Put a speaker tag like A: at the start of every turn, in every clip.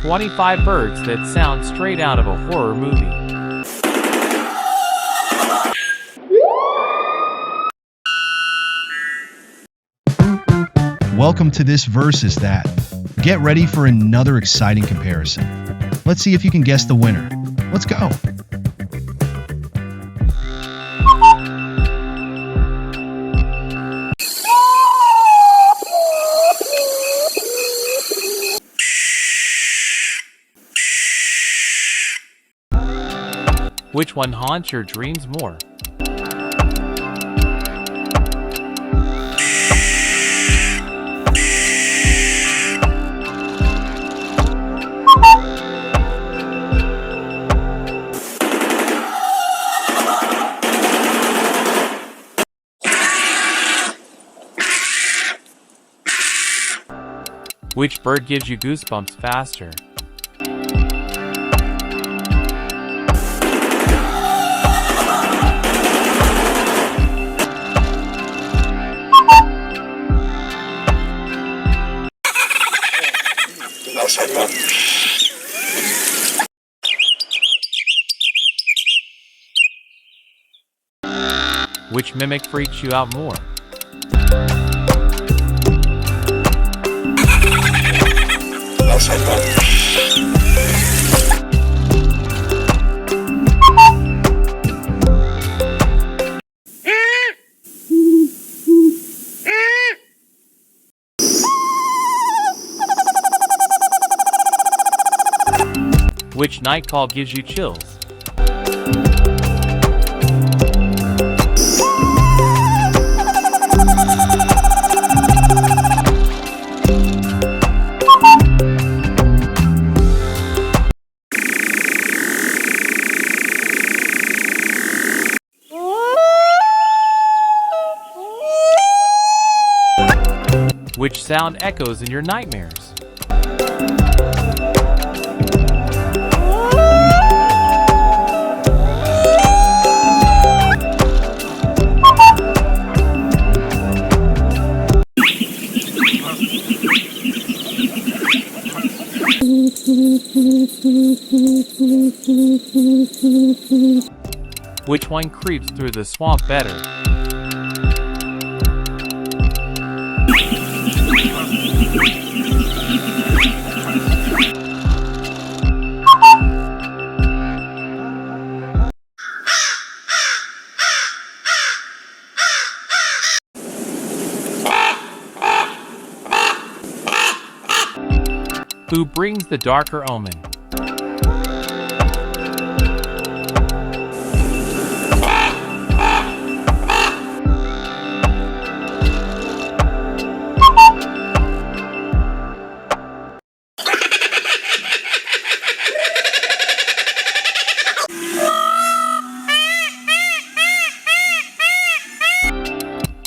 A: 25 birds that sound straight out of a horror movie.
B: Welcome to this versus that. Get ready for another exciting comparison. Let's see if you can guess the winner. Let's go.
A: Which one haunts your dreams more? Which bird gives you goosebumps faster? Which mimic freaks you out more? Which night call gives you chills? Which sound echoes in your nightmares? Which one creeps through the swamp better? Who brings the darker omen?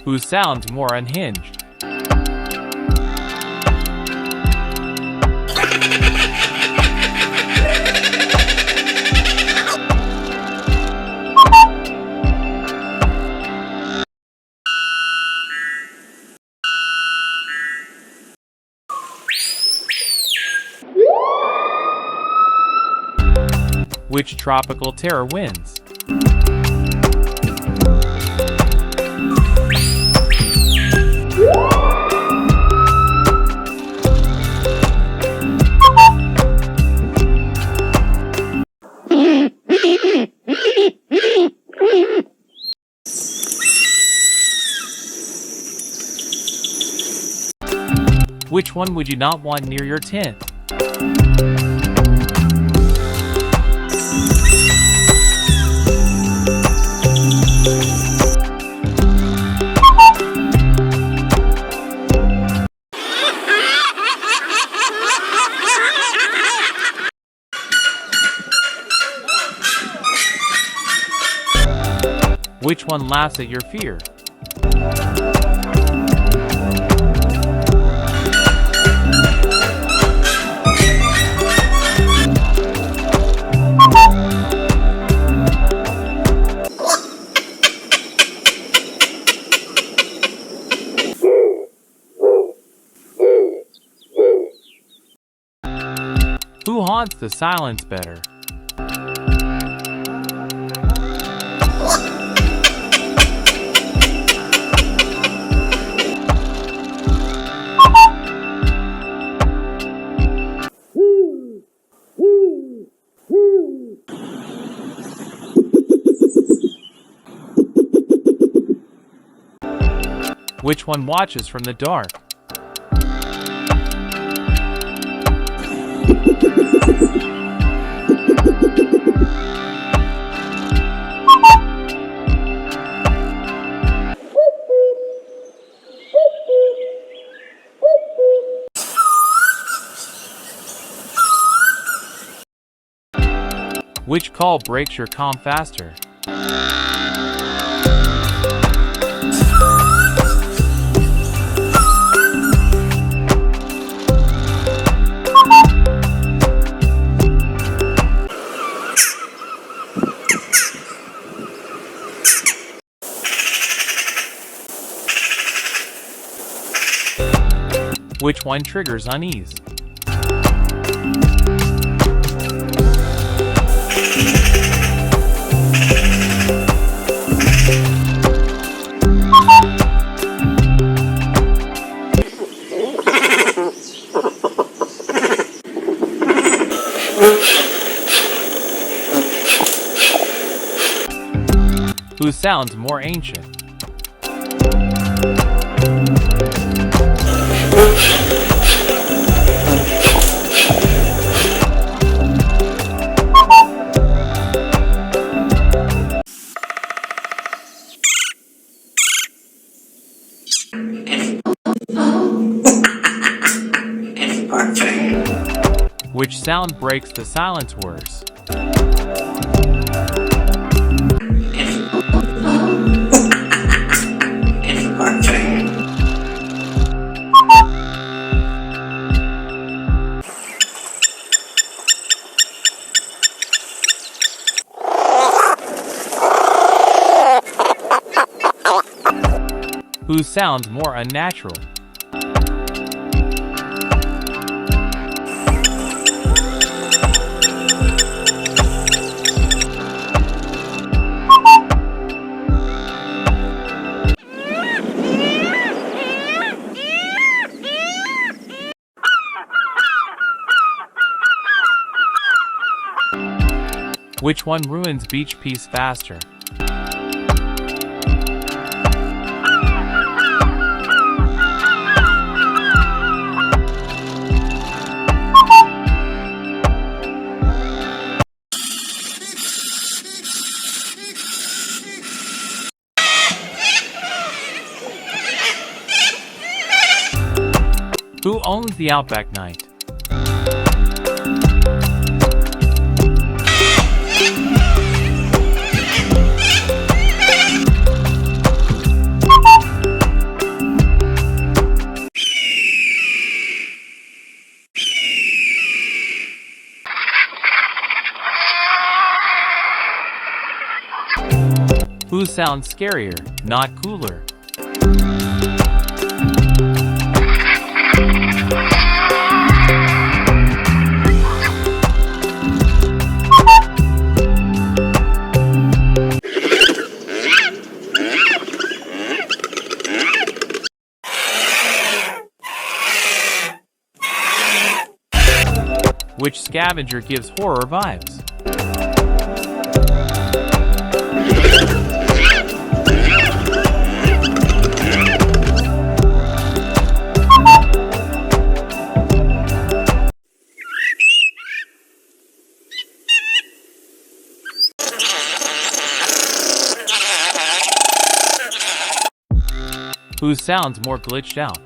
A: Who sounds more unhinged? Which tropical terror wins? Which one would you not want near your tent? Which one laughs at your fear? Who haunts the silence better? Which one watches from the dark? Which call breaks your calm faster? Which one triggers unease? Who sounds more ancient? Which sound breaks the silence worse? Who sounds more unnatural? Which one ruins beach peace faster? Who owns the Outback Night? Who sounds scarier, not cooler? Which scavenger gives horror vibes? Who sounds more glitched out?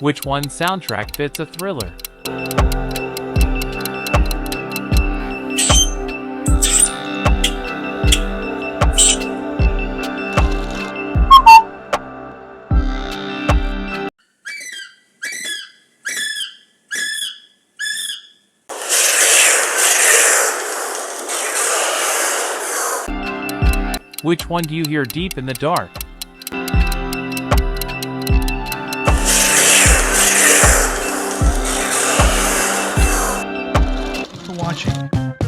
A: Which one soundtrack fits a thriller? Which one do you hear deep in the dark?
B: Thanks for watching.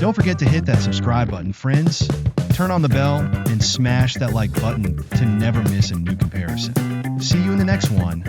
B: Don't forget to hit that subscribe button, friends. Turn on the bell and smash that like button to never miss a new comparison. See you in the next one.